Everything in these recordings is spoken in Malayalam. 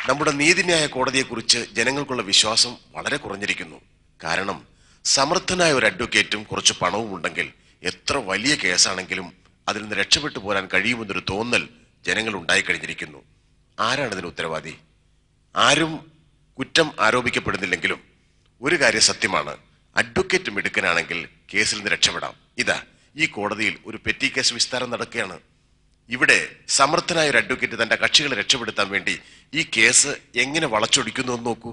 നമ്മുടെ നീതിന്യായ കോടതിയെക്കുറിച്ച് ജനങ്ങൾക്കുള്ള വിശ്വാസം വളരെ കുറഞ്ഞിരിക്കുന്നു. കാരണം സമർത്ഥനായ ഒരു അഡ്വക്കേറ്റും കുറച്ച് പണവും ഉണ്ടെങ്കിൽ എത്ര വലിയ കേസാണെങ്കിലും അതിൽ നിന്ന് രക്ഷപ്പെട്ടു പോരാൻ കഴിയുമെന്നൊരു തോന്നൽ ജനങ്ങൾ ഉണ്ടായിക്കഴിഞ്ഞിരിക്കുന്നു. ആരാണ് ഇതിന് ഉത്തരവാദി? ആരും കുറ്റം ആരോപിക്കപ്പെടുന്നില്ലെങ്കിലും ഒരു കാര്യം സത്യമാണ്, അഡ്വക്കേറ്റ് മിടുക്കനാണെങ്കിൽ കേസിൽ നിന്ന് രക്ഷപ്പെടാം. ഇതാ ഈ കോടതിയിൽ ഒരു പെറ്റി കേസ് വിസ്താരം നടക്കുകയാണ്. ഇവിടെ സമർത്ഥനായ ഒരു അഡ്വക്കേറ്റ് തന്റെ കക്ഷികളെ രക്ഷപ്പെടുത്താൻ വേണ്ടി ഈ കേസ് എങ്ങനെ വളച്ചൊടിക്കുന്നു എന്ന് നോക്കൂ.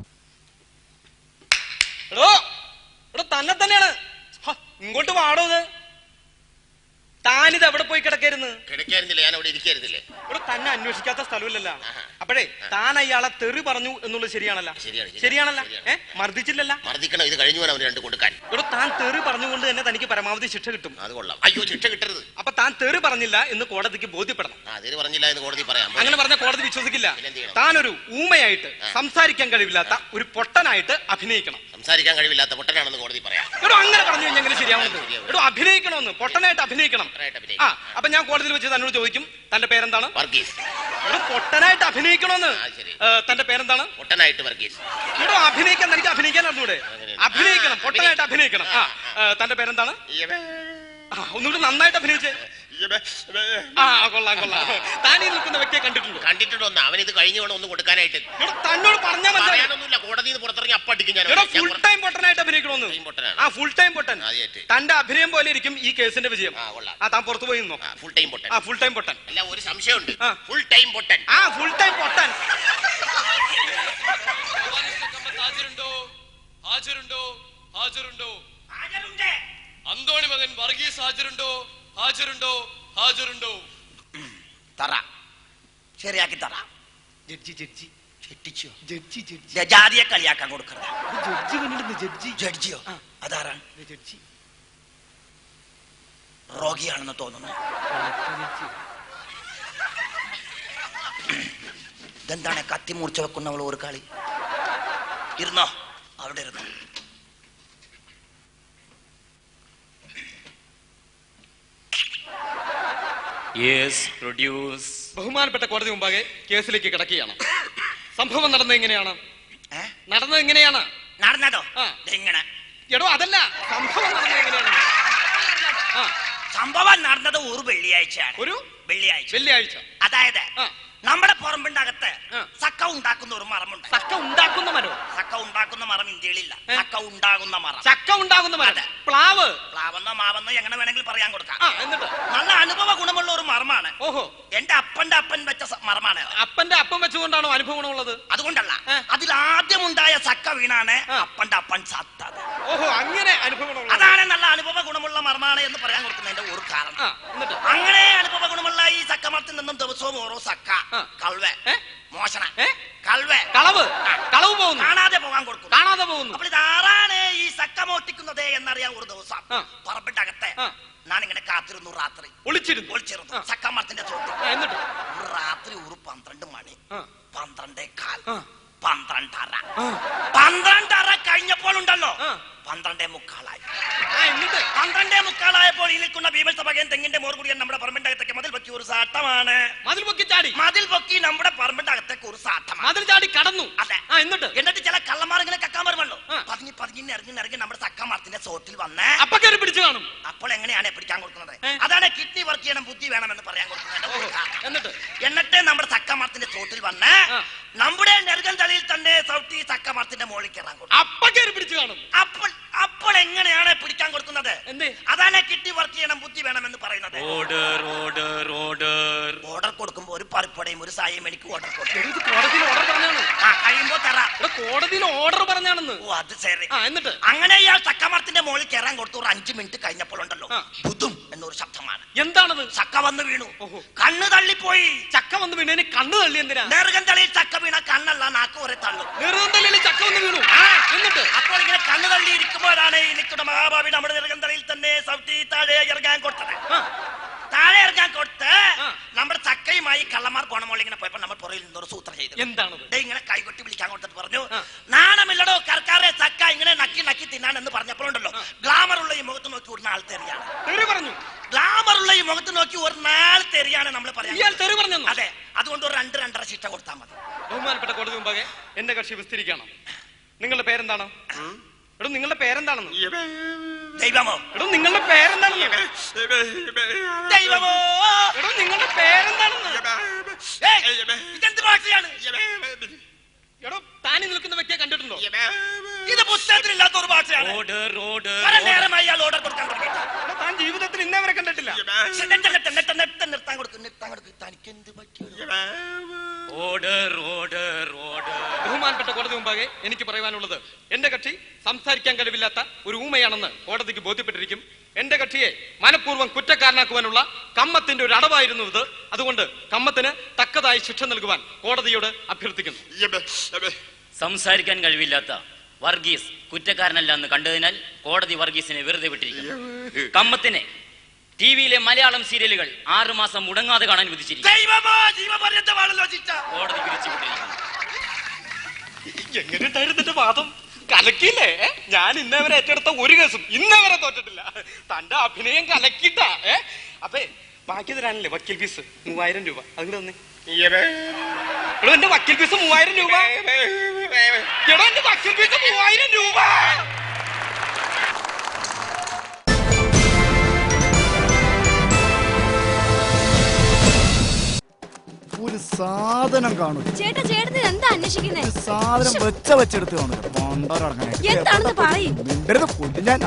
തന്നെ തന്നെയാണ്. ഇങ്ങോട്ട് വാടോ. താനിത് എവിടെ പോയി കിടക്കായിരുന്നു? ഇവിടെ തന്നെ അന്വേഷിക്കാത്ത സ്ഥലമില്ലല്ലോ. അപ്പോഴേ താൻ അയാളെ തെറി പറഞ്ഞു എന്നുള്ളത് ശരിയാണല്ലോ? ശരിയാണല്ലോ. മർദ്ദിച്ചില്ലല്ല? ഇവിടെ താൻ തെറി പറഞ്ഞുകൊണ്ട് തന്നെ തനിക്ക് പരമാവധി ശിക്ഷ കിട്ടും. അപ്പൊ താൻ തെറി പറഞ്ഞില്ല എന്ന് കോടതിക്ക് ബോധ്യപ്പെടണം. അങ്ങനെ പറഞ്ഞ കോടതി വിശ്വസിക്കില്ല. താനൊരു ഊമയായിട്ട് സംസാരിക്കാൻ കഴിവില്ലാത്ത ഒരു പൊട്ടനായിട്ട് അഭിനയിക്കണം. സംസാരിക്കാൻ കഴിവില്ലാത്ത പൊട്ടനാണെന്ന് കോടതി പറയാം. ഇവിടെ അങ്ങനെ പറഞ്ഞു കഴിഞ്ഞാൽ എങ്ങനെ ശരിയാവുന്നത്? ഇവിടെ അഭിനയിക്കണമെന്ന്, പൊട്ടനായിട്ട് അഭിനയിക്കണം. അപ്പൊ ഞാൻ കോടതിയിൽ വെച്ച് തന്നോട് ചോദിക്കും, തന്റെ പേരെന്താണ്? വർഗീസ്. ഇവിടെ പൊട്ടനായിട്ട് അഭിനയിക്കണമെന്ന്. തന്റെ പേരെന്താണ്? പൊട്ടനായിട്ട് വർഗീസ്. ഇവിടെ അഭിനയിക്കാൻ തനിക്ക് അഭിനയിക്കാൻ അറിഞ്ഞൂടെ? അഭിനയിക്കണം, പൊട്ടനായിട്ട് അഭിനയിക്കണം. തന്റെ പേരെന്താണ്? ഒന്നുകൂടി നന്നായിട്ട് അഭിനയിച്ചേ. കൊള്ളാം കൊള്ളാം. താൻ ഈ നിൽക്കുന്ന വ്യക്തിയെ കണ്ടിട്ടുണ്ടോ? കണ്ടിട്ടുണ്ടോ? അവൻ ഇത് കഴിഞ്ഞ ഒന്ന് കൊടുക്കാനായിട്ട് തന്നോട് പറഞ്ഞാൽ മനസ്സിലായൊന്നുമില്ല. കോടതിയിൽ പുറത്തിറങ്ങി അപ്പടിക്കും. ഫുൾ ടൈം പൊട്ടനായിട്ട് അഭിനയിക്കണമെന്ന്. ഫുൾ ടൈം പൊട്ടൻ. തന്റെ അഭിനയം പോലെ ഇരിക്കും ഈ കേസിന്റെ വിജയം. താൻ പുറത്തു പോയി നിന്നോ? ഫുൾ ടൈം പൊട്ടൻ. ഫുൾ ടൈം പൊട്ടൻ. അല്ല, ഒരു സംശയമുണ്ട്. ഫുൾ ടൈം പൊട്ടൻ. ഫുൾ ടൈം പൊട്ടൻ. അന്തോണി മകൻ വർഗീസ് ഹാജരുണ്ടോ? ഹാജരുണ്ടോ? ഹാജരുണ്ടോ? തറ ശരിയാക്കി തറ. Judge judge judge judge judge ജാതിയെ കളിയാക്കാൻ കൊടുക്കരുത്. ജഡ്ജി കണ്ടിട്ട് ജഡ്ജി. ജഡ്ജിയോ? അതാരാണ്? ജഡ്ജി രോഗിയാണെന്ന് തോന്നുന്നു. ഇതെന്താണ് കത്തി മൂർച്ച വെക്കുന്നവൾ ഒരു കളി? ഇരുന്നോ, അവിടെ ഇരുന്നോ. ബഹുമാനപ്പെട്ട കോടതി മുമ്പാകെ കേസിലേക്ക് കിടക്കുകയാണ്. സംഭവം നടന്നത് എങ്ങനെയാണ്? നടന്നതോ? എങ്ങനെ? എടോ അതല്ല, സംഭവം നടന്നത് എങ്ങനെയാണ്? സംഭവം നടന്നത് ഒരു വെള്ളിയാഴ്ചയാണ്. ഒരു വെള്ളിയാഴ്ച. അതായത് നമ്മുടെ പറമ്പിന്റെ അകത്ത് സക്ക ഉണ്ടാക്കുന്ന ഒരു മരമുണ്ട്. സക്ക ഉണ്ടാക്കുന്ന മരം? സക്ക ഉണ്ടാക്കുന്ന മരം ഇന്ത്യയിലില്ല. സക്ക ഉണ്ടാകുന്ന മരം. ചക്ക ഉണ്ടാകുന്ന മരം. പ്ലാവ്. പ്ലാവെന്നോ മാവെന്നോ എങ്ങനെ വേണമെങ്കിൽ പറയാൻ കൊടുക്കാം. എന്നിട്ട് നല്ല അനുഭവ ഗുണമുള്ള ഒരു മരമാണ്. ഓഹോ. എന്റെ അപ്പന്റെ അപ്പൻ വെച്ച മരമാണ്. അപ്പന്റെ അപ്പം വെച്ചുകൊണ്ടാണോ അനുഭവ ഗുണമുള്ളത്? അതുകൊണ്ടല്ല, അതിൽ ആദ്യം ഉണ്ടായ സക്ക വീണാണ് അപ്പന്റെ അപ്പൻ സത്തത്. ഓഹോ, അങ്ങനെ അനുഭവ ഗുണം. അതാണ് നല്ല അനുഭവ ഗുണമുള്ള മരമാണ് എന്ന് പറയാൻ കൊടുക്കുന്നതിന്റെ ഒരു കാരണം. അങ്ങനെ അനുഭവ ഗുണമുള്ള ഈ സക്ക മരത്തിൽ നിന്നും ദിവസവും ഓരോ സക്ക മോഷണ കളവ് പോകുന്നു. കാണാതെ പോകാൻ കൊടുക്കും. കാണാതെ പോകുന്നു. അപ്പോൾ ഇതാരാണ് ഈ സക്ക മോഷ്ടിക്കുന്നത് എന്നറിയാൻ ഒരു ദിവസം പറമ്പിന്റെ അകത്തെ ഞാനിങ്ങനെ കാത്തിരുന്നു. രാത്രി ഒളിച്ചിരുന്നു സക്ക മരത്തിന്റെ ചോട്ട്. എന്നിട്ട് രാത്രി ഒരു 12 മണി, 12:15, 12:30 കഴിഞ്ഞപ്പോൾ ഉണ്ടല്ലോ 12:45. 12:45 ഈ നിൽക്കുന്ന ഭീമസഭകൻ തെങ്ങിന്റെ മോർകുടിയൻ നമ്മുടെ പറമ്പിന്റെ അകത്തേക്ക് മതിൽ പൊക്കി ഒരു സാട്ടമാണ്. മതിൽ പൊക്കി നമ്മുടെ പറമ്പിന്റെ അകത്തേക്ക് ഒരു സാട്ടമാണ്. മതിൽ ചാടി കടന്നു. അതെ. എന്നിട്ട് ചില കള്ളന്മാർ ഇങ്ങനെ കക്കാൻ വരുമല്ലോ, പതിഞ്ഞ് ഇറങ്ങി നമ്മുടെ സക്ക മരത്തിന്റെ ചോട്ടിൽ വന്ന് അപ്പൊ കയറി പിടിച്ചു കാണും. അപ്പോൾ എങ്ങനെയാണ് പിടിക്കാൻ കൊടുക്കുന്നത്? അതാണ് കിഡ്നി വർക്ക് ചെയ്യണം, ബുദ്ധി വേണമെന്ന് പറയാൻ കൊടുക്കുന്നത്. എന്നിട്ട് നമ്മുടെ സക്ക മരത്തിന്റെ ചോട്ടിൽ വന്ന് നമ്മുടെ നെറുകൻ തലയിൽ തന്നെ ചവിട്ടി സക്ക മരത്തിന്റെ മുകളിൽ കയറാൻ കൊടുക്കും. അപ്പൊ കയറി പിടിച്ചു കാണും. അപ്പോൾ എങ്ങനെയാണ് പിടിക്കാൻ കൊടുക്കുന്നത്? അതാണ് കിഡ്നി വർക്ക് ചെയ്യണം, ബുദ്ധി വേണമെന്ന് പറയുന്നത്. ഓർഡർ കൊടുക്കുമ്പോ ഒരു പരിപ്പടയും ഒരു സായും എനിക്ക് ഓർഡർ കൊടുക്കും. കഴിയുമ്പോ തരാം. കോടതിയിൽ ഓർഡർ പറഞ്ഞാണെന്ന്. ഓ, അത് ശരി. എന്നിട്ട് അങ്ങനെ ഇയാൾ ചക്കമരത്തിന്റെ മുകളിൽ കയറാൻ കൊടുത്തു. ഒരു 5 മിനിറ്റ് കഴിഞ്ഞപ്പോൾ ഉണ്ടല്ലോ ബുദ്ധും എന്നൊരു ശബ്ദമാണ്. എന്താണത്? ചക്ക വന്ന് വീണു. കണ്ണ് തള്ളിപ്പോയി. ചക്ക വന്ന് വീണു. കണ്ണ് തള്ളി എന്തിനാ? നെറുകൻ തലയിൽ ചക്ക വീണ കണ്ണല്ല, നാക്ക് വരെ തള്ളും. നെറുകൻ തലയിൽ ചക്ക വന്ന് വീണു. എന്നിട്ട് അപ്പോൾ ഇങ്ങനെ കണ്ണ് തള്ളി ഇരിക്കുമ്പോഴാണ് ഈ നിൽക്കുന്ന മഹാഭാവി നമ്മുടെ നെറുകൻ തലയിൽ തന്നെ ചവിട്ടി താഴെ ഇറങ്ങാൻ കൊടുത്തത്. താഴെ ഇറങ്ങാൻ കൊടുത്ത് നമ്മുടെ ചക്കയുമായി കള്ളന്മാർ പോണ മോളിൽ ഇങ്ങനെ പോയപ്പോ നമ്മൾ പുറയിൽ നിന്നൊരു സൂത്രം ചെയ്തു. എന്താണ്? ഇങ്ങനെ കൈകൊട്ടി വിളിക്കാൻ കൊടുത്തിട്ട് പറഞ്ഞു, നാണമില്ലടോ കർക്കാരെ ചക്ക ഇങ്ങനെ നക്കി തിന്നാൻ എന്ന് പറഞ്ഞപ്പോഴുണ്ടല്ലോ ഗ്ലാമർ ഉള്ള ഈ മുഖത്ത് നോക്കി ഒരു നാൾ തെറിയാണ് പറഞ്ഞു. ഗ്ലാമർ ഉള്ള ഈ മുഖത്ത് നോക്കി ഒരു നാൾ തെറിയാണ് നമ്മൾ പറയാൻ. അതെ, അതുകൊണ്ട് ഒരു 2-2.5 ശിക്ഷ കൊടുത്താൽ മതി. ബഹുമാനപ്പെട്ട കോടതി മുമ്പാകെ എന്റെ കക്ഷി വിസ്തരിക്കണം. നിങ്ങളുടെ പേരെന്താണ്? എടോ നിങ്ങളുടെ പേരെന്താണെന്ന്? ദൈവമോ? എടോ നിങ്ങളുടെ പേരെന്താണെന്ന്? ദൈവമോ? എടോ നിങ്ങളുടെ പേരെന്താണെന്ന്? ഇതെന്ത് ഭാഷയാണ്? എടോ താനി നിൽക്കുന്ന വ്യക്തിയെ കണ്ടിട്ടുണ്ടോ? ഇത് പുസ്തകത്തിലില്ലാത്ത ഒരു ഭാഷയാണ്. കുറെ നേരമായി അയാൾ ഓർഡർ കൊടുക്കാൻ തുടങ്ങിയിട്ട്. താൻ ജീവിതത്തിൽ ഇന്നേവരെ കണ്ടിട്ടില്ല. നിർത്താൻ കൊടുക്കും. തനിക്ക് എന്ത് പറ്റിയോ? ബഹുമാനപ്പെട്ട കോടതി മുമ്പാകെ എനിക്ക് പറയാനുള്ളത്, എന്റെ കക്ഷി സംസാരിക്കാൻ കഴിവില്ലാത്ത ഒരു ഊമയാണെന്ന് കോടതിക്ക് ബോധ്യപ്പെട്ടിരിക്കും. എന്റെ കക്ഷിയെ മനഃപൂർവ്വം കുറ്റക്കാരനാക്കുവാനുള്ള കമ്മത്തിന്റെ ഒരു അടവായിരുന്നു ഇത്. അതുകൊണ്ട് കമ്മത്തിന് തക്കതായി ശിക്ഷ നൽകുവാൻ കോടതിയോട് അഭ്യർത്ഥിക്കുന്നു. സംസാരിക്കാൻ കഴിവില്ലാത്ത വർഗീസ് കുറ്റക്കാരനല്ല എന്ന് കണ്ടതിനാൽ കോടതി വർഗീസിനെ വെറുതെ വിട്ടിരിക്കുന്നു. കമ്മത്തിനെ ടിവിയിലെ മലയാളം സീരിയലുകൾ 6 മാസം മുടങ്ങാതെ കാണാൻ വിധിച്ചിരിക്കുന്നു. കോടതി പിരിച്ചുവിട്ടിരിക്കുന്നു. എങ്ങനെയായിരുന്നു വാദം? കലക്കില്ലേ? ഞാൻ ഇന്നേവരെ ഏറ്റെടുത്ത ഒരു കേസും ഇന്നേവരെ തോറ്റിട്ടില്ല. തന്റെ അഭിനയം കലക്കിട്ടാ. അപ്പേ ബാക്കി തരാനല്ലേ വക്കീൽ ഫീസ് 3000 രൂപ. അതുകൊണ്ട് തന്നെ എന്റെ വക്കീൽ ഫീസ് 3000 രൂപ. എടോ എന്റെ വക്കീൽ ഫീസ് 3000 രൂപ. ഒരു സാധനം കാണൂല. ചേട്ടാ ചേട്ടന് എന്താ അന്വേഷിക്കുന്നേ? സാധനം വെച്ചെടുത്ത് കാണൂല. എന്താണെന്ന് പറയും. മിണ്ടരുത് കൊല്ലു ഞാൻ.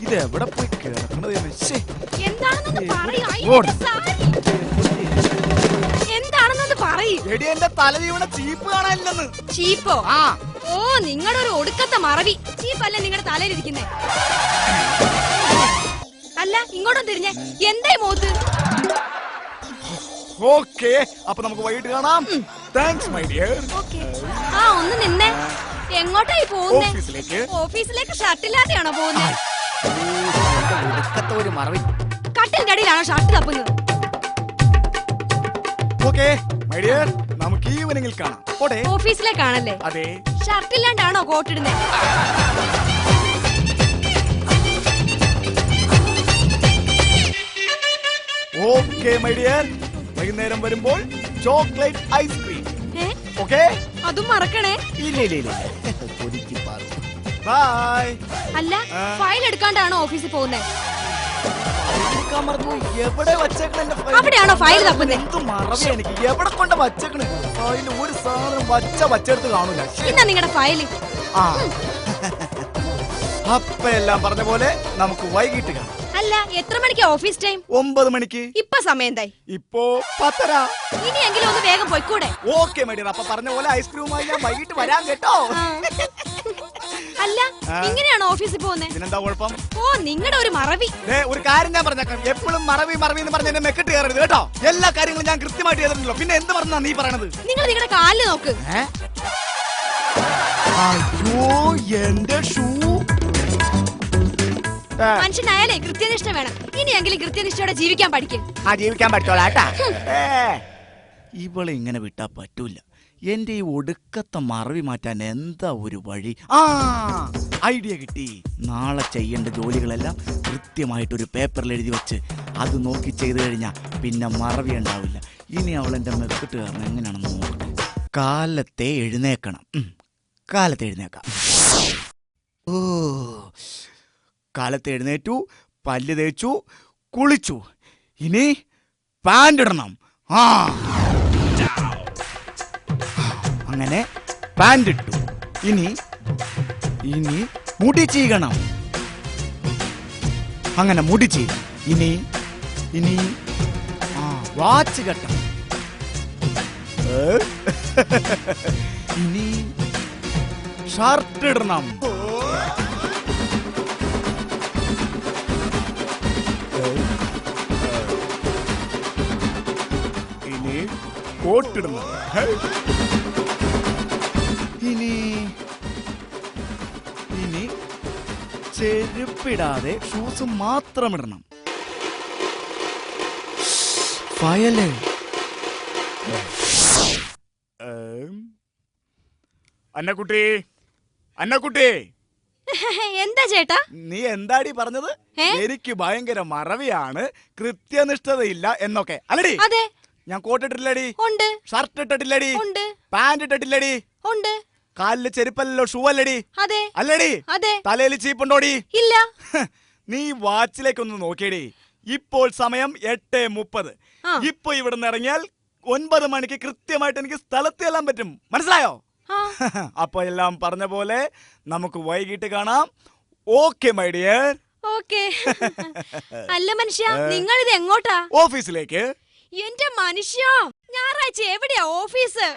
ഇത് എവിടെ പോയി കിടക്കണത്? എന്താണെന്ന് പറയും. എന്താണെന്ന് പറയും. എടി എന്റെ തലവീണ ചീപ്പ് കാണാനില്ലെന്ന്. ചീപ്പോ? ഓ നിങ്ങളുടെ ഒരു ഒടുക്കത്തെ മറവി. ചീപ്പല്ല നിങ്ങളുടെ തലയിലിരിക്കുന്നേ. അല്ല ഇങ്ങോട്ടും തിരിഞ്ഞേ. എന്തായി മോത്ത്? ഓക്കേ, അപ്പൊ നമുക്ക് വൈകിട്ട് കാണാം. Thanks my dear. ഒന്ന് നിന്നേ. എങ്ങോട്ടായി പോകുന്നേ? ഓഫീസിലേക്ക്. ഓഫീസിലേക്ക് ഷർട്ടില്ലാതെയാണോ പോകുന്നത്? ഒരു മറവി. കട്ടിലിന്റെ അടിയിലാണോ ഷർട്ട് തപ്പുന്നത്? ഓക്കേ മൈ ഡിയർ, നമുക്ക് ഈവനിങ്ങിൽ കാണാം. ഓഫീസിലേക്കാണല്ലേ? അതെ. ഷർട്ടില്ലാണ്ടാണോ കോട്ടിടുന്നേ? ഓക്കേ മൈ ഡിയർ, വൈകുന്നേരം വരുമ്പോൾ ചോക്ലേറ്റ് ഐസ്ക്രീം. ഓക്കേ, അതും മറക്കണേ. ഇല്ല. ബൈ. അല്ല ഫയൽ എടുക്കാണ്ടാണോ ഓഫീസിൽ പോകുന്നത്? എവിടെ വച്ചേക്കണ? അവിടെയാണോ ഫയൽ തപ്പുന്നത്? എന്ത് മറവി എനിക്ക്. എവിടെ കൊണ്ട് വച്ചേക്കണ്? ഫയൽ ഒരു സാധനം വച്ചെടുത്ത് കാണൂല. എന്നാ നിങ്ങളുടെ ഫയല്? അപ്പ എല്ലാം പറഞ്ഞ പോലെ നമുക്ക് വൈകിട്ട് കാണാം. അല്ല എത്ര മണിക്കാ ഓഫീസ് ടൈം? 9 മണിക്ക്. ഇപ്പൊ സമയം എന്തായി? ഇപ്പോ 10:30. ഇനിയെങ്കിലും ഒന്ന് വേഗം പോയിക്കൂടെ? ഓക്കെ മേഡിയർ, അപ്പൊ പറഞ്ഞ പോലെ ഐസ്ക്രീമുമായി ഞാൻ വൈകിട്ട് വരാൻ കേട്ടോ. അല്ല ഇങ്ങനെയാണോ ഓഫീസിൽ പോകുന്നത്? ഇതിനെന്താ കുഴപ്പം? ഓ നിങ്ങളുടെ ഒരു മറവി. ഒരു കാര്യം ഞാൻ പറഞ്ഞേക്കാം, എപ്പോഴും മറവി എന്ന് പറഞ്ഞ എന്നെ മെക്കിട്ട് കയറരുത് കേട്ടോ. എല്ലാ കാര്യങ്ങളും ഞാൻ കൃത്യമായിട്ട് ചെയ്തിട്ടുണ്ടല്ലോ. പിന്നെ എന്ത് പറഞ്ഞാ നീ പറയണത്? നിങ്ങൾ നിങ്ങളുടെ കാലിൽ നോക്ക്. അയ്യോ എന്റെ ഷൂ. മനുഷ്യനായാലേ കൃത്യനിഷ്ഠ വേണം. ഇനിയെങ്കിലും കൃത്യനിഷ്ഠയോടെ ജീവിക്കാൻ പഠിക്കും. ജീവിക്കാൻ പറ്റോളാട്ടാ. ഇവളെ ഇങ്ങനെ വിട്ടാ പറ്റൂല. എന്റെ ഈ ഒടുക്കത്തെ മറവി മാറ്റാൻ എന്താ ഒരു വഴി? ഐഡിയ കിട്ടി. നാളെ ചെയ്യേണ്ട ജോലികളെല്ലാം കൃത്യമായിട്ടൊരു പേപ്പറിൽ എഴുതി വെച്ച് അത് നോക്കി ചെയ്തു കഴിഞ്ഞാൽ പിന്നെ മറവി ഉണ്ടാവില്ല. ഇനി അവൾ എന്റെ മെക്കിട്ട് കാരണം എങ്ങനെയാണെന്ന് നോക്കട്ടെ. കാലത്തെ എഴുന്നേക്കണം. ഓ കാലത്ത് എഴുന്നേറ്റു, പല്ല് തേച്ചു, കുളിച്ചു. ഇനി പാൻ്റ് ഇടണം. അങ്ങനെ പാൻ്റ് ഇട്ടു. ഇനി മുടി ചീകണം. അങ്ങനെ മുടി ചെയ്യണം. ഇനി വാച്ച് കെട്ടണം. ഇനി ഷർട്ട് ഇടണം. ഇനി കോട്ടിടണം. ഇനി ചെരുപ്പിടാതെ ഷൂസ് മാത്രം ഇടണം. ഫയല് അന്നക്കുട്ടി എന്താ ചേട്ടാ? നീ എന്താടി പറഞ്ഞത്? എനിക്ക് ഭയങ്കര മറവിയാണ്, കൃത്യനിഷ്ഠതയില്ല എന്നൊക്കെ അല്ലടി? അതെ. ഞാൻ കോട്ട് ഇട്ടിട്ടില്ലടി. ഉണ്ട്. ഷർട്ട് ഇട്ടിട്ടില്ലടി. ഉണ്ട്. പാന്റ് ഇട്ടിട്ടില്ലടി. ഉണ്ട്. കാലില് ചെരുപ്പല്ലോ, ഷൂ അല്ലടി. അതെ. അല്ലടി. അതെ. തലയിൽ ചീപ്പുണ്ടോടി? ഇല്ല. നീ വാച്ചിലേക്കൊന്ന് നോക്കിയടി. ഇപ്പോൾ സമയം 8:30. ഇപ്പൊ ഇവിടുന്ന് ഇറങ്ങിയാൽ 9 മണിക്ക് കൃത്യമായിട്ട് എനിക്ക് സ്ഥലത്ത് ചെല്ലാൻ പറ്റും. മനസ്സിലായോ? അപ്പൊ എല്ലാം പറഞ്ഞ പോലെ നമുക്ക് വൈകിട്ട് കാണാം. Okay my dear. ഓക്കെ. അല്ല മനുഷ്യ, നിങ്ങൾ ഇത് എങ്ങോട്ടാ? ഓഫീസിലേക്ക്. എന്റെ മനുഷ്യ, ഞായറാഴ്ച എവിടെയാ ഓഫീസ്?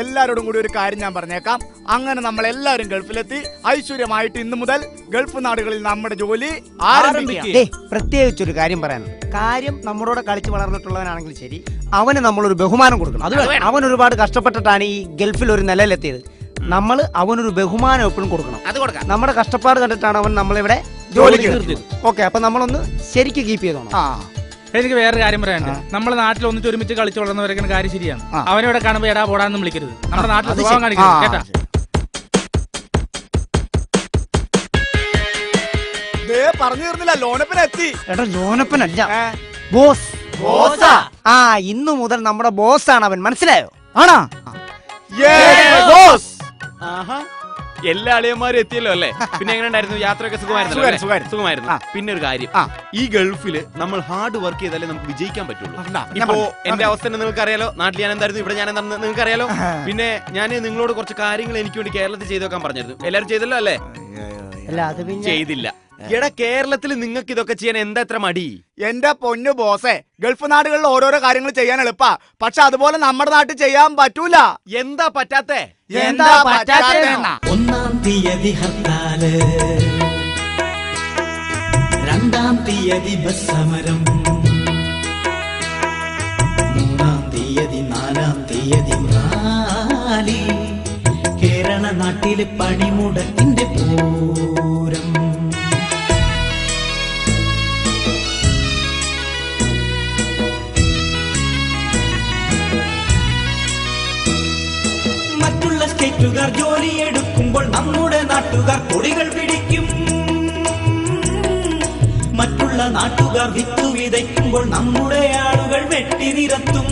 എല്ലാരോടും കൂടി ഒരു കാര്യം ഞാൻ പറഞ്ഞേക്കാം. അങ്ങനെ നമ്മൾ എല്ലാരും ഗൾഫിലെത്തി ഐശ്വര്യമായിട്ട് ഇന്നു മുതൽ ഗൾഫ് നാടുകളിൽ നമ്മുടെ ജോലി ആരംഭിക്കും. പ്രത്യേകിച്ചൊരു കാര്യം പറയാനുണ്ട്. കാര്യം നമ്മളോട് കളിച്ച് വളർന്നിട്ടുള്ളവനാണെങ്കിൽ ശരി, അവന് നമ്മളൊരു ബഹുമാനം കൊടുക്കണം. അവൻ ഒരുപാട് കഷ്ടപ്പെട്ടിട്ടാണ് ഈ ഗൾഫിൽ ഒരു നിലയിലെത്തിയത്. നമ്മൾ അവനൊരു ബഹുമാനം എപ്പോഴും കൊടുക്കണം. അത് കൊടുക്കാം. നമ്മുടെ കഷ്ടപ്പാട് കണ്ടിട്ടാണ് അവൻ നമ്മളിവിടെ ജോലിക്ക് നിർത്തിയത്. ഓക്കെ, അപ്പൊ നമ്മളൊന്ന് ശരിക്ക് കീപ്പ് ചെയ്തോണം. എനിക്ക് വേറെ കാര്യം പറയാനുണ്ട്. നമ്മുടെ നാട്ടിൽ ഒന്നിച്ച് ഒരുമിച്ച് കളിച്ചു വളർന്നവരൊക്കെ കാര്യം ശരിയാണ്. അവനോടെ കാണുമ്പോ എടാ പോടാന്നും വിളിക്കരുത്. നമ്മുടെ നാട്ടിൽ സ്വഭാവം കാണിക്കരുത് കേട്ടാ. പറഞ്ഞു തീർന്നില്ല, ലോനപ്പനെത്തി. എടാ ലോനപ്പനല്ല, ബോസ്. ബോസാ? ആ, ഇന്നു മുതൽ നമ്മുടെ ബോസാണ് അവൻ. മനസ്സിലായോ? ആണോ? എല്ലാ അളിയന്മാരും എത്തിയല്ലോ അല്ലേ? പിന്നെ എങ്ങനെ ഉണ്ടായിരുന്നു? യാത്രയൊക്കെ സുഖമായിരുന്നു. പിന്നെ ഒരു കാര്യം, ഈ ഗൾഫില് നമ്മൾ ഹാർഡ് വർക്ക് ചെയ്താലേ നമുക്ക് വിജയിക്കാൻ പറ്റുള്ളൂ. ഇപ്പോ എന്റെ അവസ്ഥ നിങ്ങൾക്ക് അറിയാലോ. നാട്ടിൽ ഞാൻ എന്തായിരുന്നു, ഇവിടെ ഞാൻ എന്താണെന്ന് നിങ്ങൾക്ക് അറിയാലോ. പിന്നെ ഞാൻ നിങ്ങളോട് കുറച്ച് കാര്യങ്ങൾ എനിക്ക് വേണ്ടി കേരളത്തിൽ ചെയ്തു വെക്കാൻ പറഞ്ഞിരുന്നു. എല്ലാരും ചെയ്തല്ലോ അല്ലേ? ചെയ്തില്ല. എടാ, കേരളത്തിൽ നിങ്ങൾക്ക് ഇതൊക്കെ ചെയ്യാൻ എന്താ എത്ര മടി? എന്റെ പൊന്നു ബോസേ, ഗൾഫ് നാടുകളിൽ ഓരോരോ കാര്യങ്ങൾ ചെയ്യാൻ എളുപ്പാ. പക്ഷെ അതുപോലെ നമ്മുടെ നാട്ടിൽ ചെയ്യാൻ പറ്റൂല. എന്താ പറ്റാത്തേ? എന്താ പറ്റാത്തേ? 1-ാം തീയതി ഹർത്താല്, 2-ാം തീയതി ബസ് സമരം, 3-ാം തീയതി 4-ാം തീയതി റാലി, കേരള നാട്ടില് പണിമുടക്കിന്റെ പൂരം. സ്റ്റേറ്റുകാർ ജോലിയെടുക്കുമ്പോൾ നമ്മുടെ നാട്ടുകാർ കൊടികൾ പിടിക്കും. മറ്റുള്ള നാട്ടുകാർ വിത്തു വിതയ്ക്കുമ്പോൾ നമ്മുടെ ആളുകൾ വെട്ടി നിരത്തും.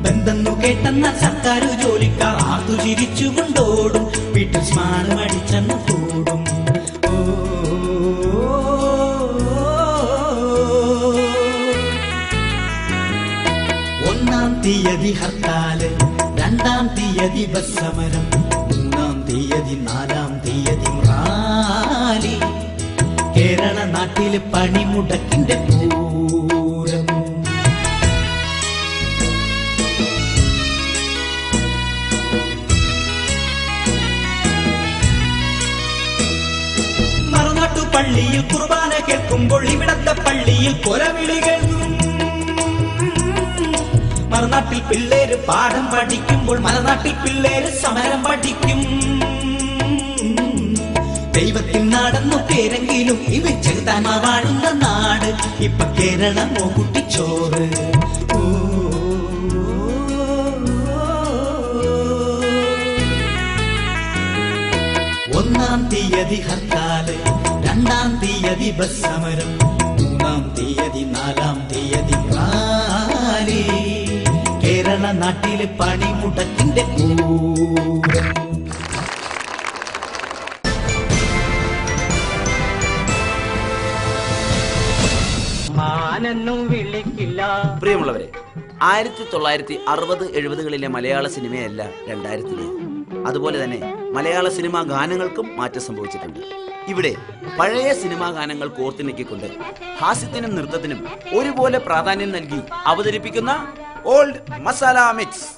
ബന്ധന്നു കേട്ടെന്ന സർക്കാർ ജോലിക്കാർ ആർത്തു ചിരിച്ചു കൊണ്ടോടും. വീട്ടിൽ സ്മാനം അടിച്ചെന്ന് കൂടും. 1-ാം തീയതി ഹർത്താല്, 2-ാം തീയതി ബസ് സമരം, 3-ാം തീയതി 4-ാം തീയതി റാലി, കേരള നാട്ടില് പണിമുടക്കിന്റെ പൂരം. മറുനാട്ടു പള്ളിയിൽ കുർബാന കേൾക്കുമ്പോൾ ഇവിടത്തെ പള്ളിയിൽ കൊലവിളി കേൾക്കും. മറുനാട്ടിൽ പിള്ളേര് പാഠം പഠിക്കുമ്പോൾ മലനാട്ടിൽ പിള്ളേര് സമരം പഠിക്കും. ദൈവത്തിൽ നാടെന്നു പേരെങ്കിലും ഇവ ചെറുതാൻ വാഴുന്ന നാട് ഇപ്പൊ കേരളമോ കുട്ടിച്ചോറ്. 1-ാം തീയതി ഹർത്താല്, 2-ാം തീയതി ബസ് സമരം, 3-ാം തീയതി 4-ാം തീയതി റാലി, കേരള നാട്ടിലെ പണിമുടക്കിന്റെ പൂരം. പ്രിയമുള്ളവരെ, 1960-70കളിലെ മലയാള സിനിമയല്ല 2000-ലെ. അതുപോലെ തന്നെ മലയാള സിനിമാ ഗാനങ്ങൾക്കും മാറ്റം സംഭവിച്ചിട്ടുണ്ട്. ഇവിടെ പഴയ സിനിമാ ഗാനങ്ങൾ കോർത്തിണക്കിക്കൊണ്ട് ഹാസ്യത്തിനും നൃത്തത്തിനും ഒരുപോലെ പ്രാധാന്യം നൽകി അവതരിപ്പിക്കുന്ന ഓൾഡ് മസാല മിക്സ്.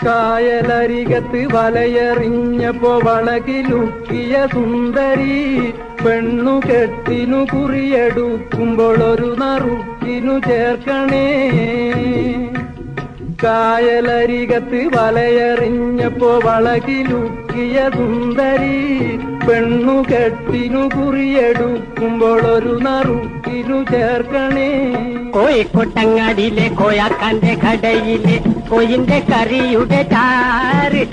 കായലരികത്ത് വലയെറിഞ്ഞപ്പോ വളകിലുക്കിയ സുന്ദരി പെണ്ണു കെട്ടിനു കുറിയെടുക്കുമ്പോൾ ഒരു നറുക്കിനു ചേർക്കണേ. കായലരികത്ത് വലയെറിഞ്ഞപ്പോ വളകിലുക്കിയ സുന്ദരി പെണ്ണുകെട്ടിനു കുറിയെടുക്കുമ്പോൾ ഒരു നറുക്കിനു ചേർക്കണേ. കോഴിക്കോട്ടങ്ങാടിയിലെ കോയാക്കാന്റെ കടയിലെ കോയിന്റെ കറിയുടെ ചാറ്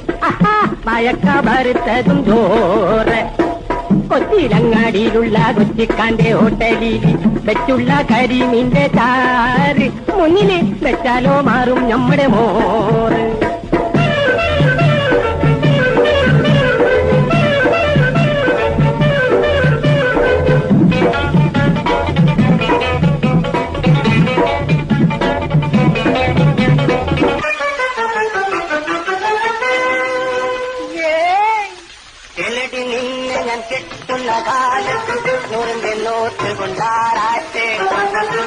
മയക്ക ഭരുത്തതും ചോറ്. കൊച്ചിയിലങ്ങാടിയിലുള്ള കൊച്ചിക്കാന്റെ ഹോട്ടലിൽ വെച്ചുള്ള കരിമീന്റെ ചാറ് മുന്നില് വെച്ചാലോ മാറും നമ്മുടെ മോറ്. കെട്ടുന്ന കാലത്ത് നൂറിന്റെ നോട്ട് കൊണ്ടാറാട്ടെ.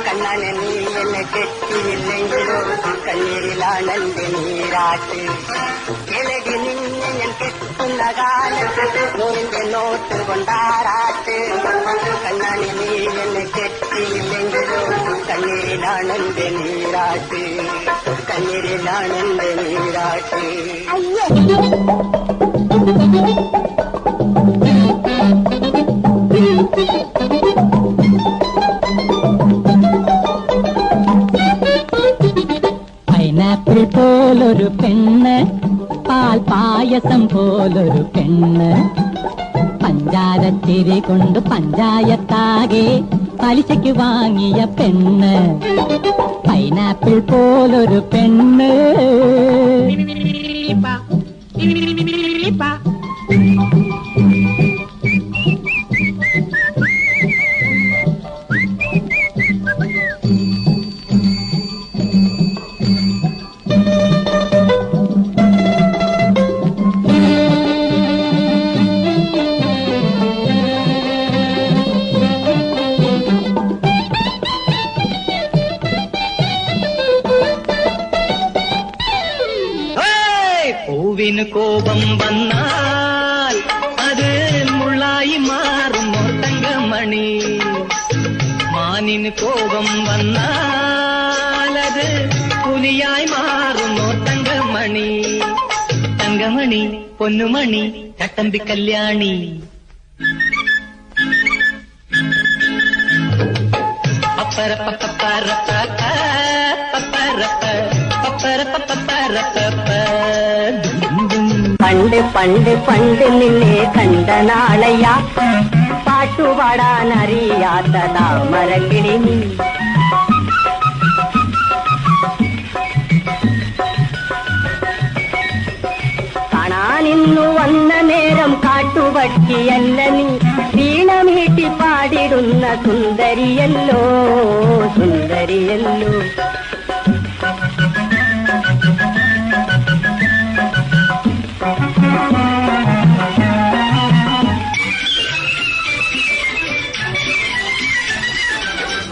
കണ്ണനെ നീ എന്നെ കെട്ടിയില്ലെങ്കിലോ കണ്ണീരിലാണെന്റെ നീരാട്ട്. കിളകി നിന്നെ ഞാൻ കെട്ടുന്ന കാലത്ത് നൂറിന്റെ നോട്ട് കൊണ്ടാറാട്ട്. കണ്ണനെ നീ എന്നെ കെട്ടിയില്ലെങ്കിലോ കണ്ണീരിലാണെന്റെ നീരാട്ട്. കണ്ണീരിലാണെന്റെ നീരാട്ട്. പൈനാപ്പിൾ പോലൊരു പെണ്ണ്, പാൽ പായസം പോലൊരു പെണ്ണ്, പഞ്ചാരത്തിരി കൊണ്ട് പഞ്ചായത്താകെ പലിശയ്ക്ക് വാങ്ങിയ പെണ്ണ്. പൈനാപ്പിൾ പോലൊരു പെണ്ണ്. പൂവിന് കോപം വന്നാൽ അത് മുള്ളായി മാറും തങ്കമണി. മാനിന് കോപം വന്നാൽ അത് പുലിയായി മാറും തങ്കമണി. തങ്കമണി പൊന്നുമണി ചട്ടമ്പി കല്യാണി. പണ്ട് പണ്ട് പണ്ട് നിന്നെ കണ്ട നാളെയാ പാട്ടുപാടാൻ അറിയാത്ത താമരക്കിളി നീ. കാണാനിന്നു വന്ന നേരം കാട്ടുപട്ടിയല്ല നീ, വീണമീട്ടി പാടിടുന്ന സുന്ദരിയല്ലോ സുന്ദരിയല്ലോ.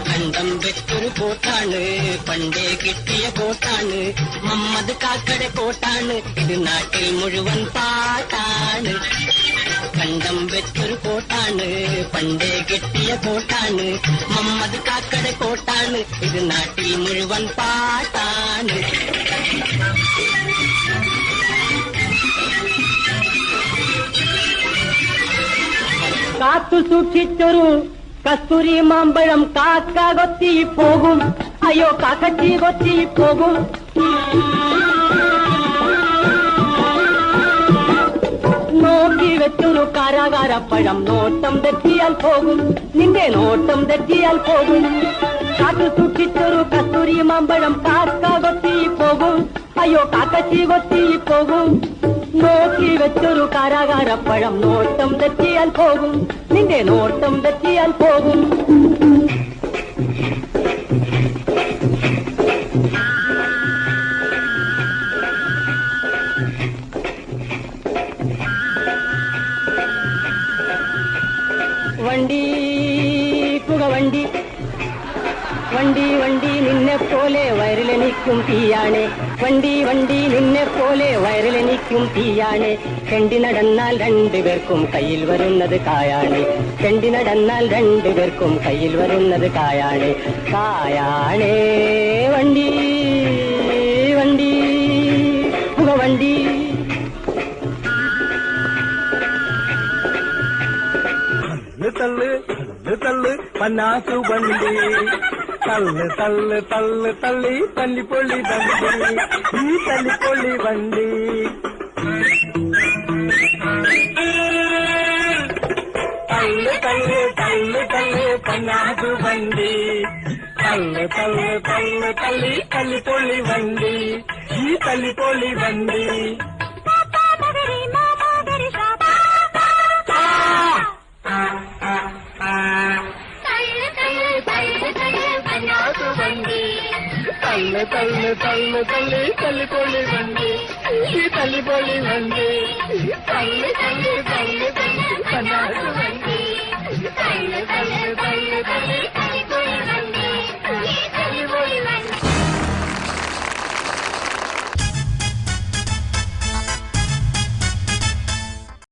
കണ്ടം വെച്ചൊരു കോട്ടാണ്, പണ്ടേ കിട്ടിയ കോട്ടാണ്, മമ്മദ് കാക്കടെ കോട്ടാണ്, ഇത് നാട്ടിൽ മുഴുവൻ പാട്ടാണ്. കണ്ടം വെച്ചൊരു കോട്ടാണ്, പണ്ടേ കിട്ടിയ കോട്ടാണ്, മമ്മദ് കാക്കടെ കോട്ടാണ്, ഇത് നാട്ടിൽ മുഴുവൻ പാട്ടാണ്. കാത്തു സൂക്ഷിച്ചൊരു കസ്തൂരി മാമ്പഴം കാക്ക കൊത്തി പോകും, അയ്യോ കാക്കച്ചി കൊത്തി പോകും. നോക്കി വെച്ചൊരു കാരാകാരപ്പഴം നോട്ടം തെറ്റിയാൽ പോകും, നിന്റെ നോട്ടം തെറ്റിയാൽ പോകും. കാത്തു സൂക്ഷിച്ചൊരു കസ്തൂരി മാമ്പഴം കാക്ക കൊത്തി പോകും, അയ്യോ കാക്കച്ചി കൊത്തി പോകും. നോക്കി വെച്ചൊരു കാരാകാരപ്പഴം നോട്ടം തെറ്റിയാൽ പോകും, നിന്റെ നോട്ടം തെറ്റിയാൽ പോകും. വണ്ടി പുകവണ്ടി വണ്ടി വണ്ടി നിന്നെ പോലെ വയറിലെനിക്കും തീയാണ്, വണ്ടി വണ്ടി നിന്നെ പോലെ വയറിലെനിക്കും തീയാണ്. ചെണ്ടി നടന്നാൽ രണ്ടുപേർക്കും കയ്യിൽ വരുന്നത് കായാണ്, ചെണ്ടി നടന്നാൽ രണ്ടുപേർക്കും കയ്യിൽ വരുന്നത് കായാണ്. കായാണേ വണ്ടി വണ്ടി തള്ളു തള്ളു തള്ളു പന്നാസു വണ്ടി തള്ളു തള്ളു തള്ളു തള്ളി തല്ലിപ്പൊള്ളി വണ്ടി ഈ തല്ലിപ്പൊള്ളി വണ്ടി തള്ളു തള്ളു തള്ളു തള്ളു പന്നാസു വണ്ടി തള്ളു തള്ളു തള്ളു തള്ളി തല്ലിപ്പൊള്ളി വണ്ടി ഈ തല്ലിപ്പൊള്ളി വണ്ടി തള്ളു തള്ളു തള്ളു തള്ളി തല്ലിപ്പൊള്ളി വണ്ടി ഈ തല്ലിപ്പൊള്ളി വണ്ടി തള്ളു തള്ളു തള്ളു തള്ളി പന്നാസു വണ്ടി തള്ളു തള്ളു തള്ളു തള്ളി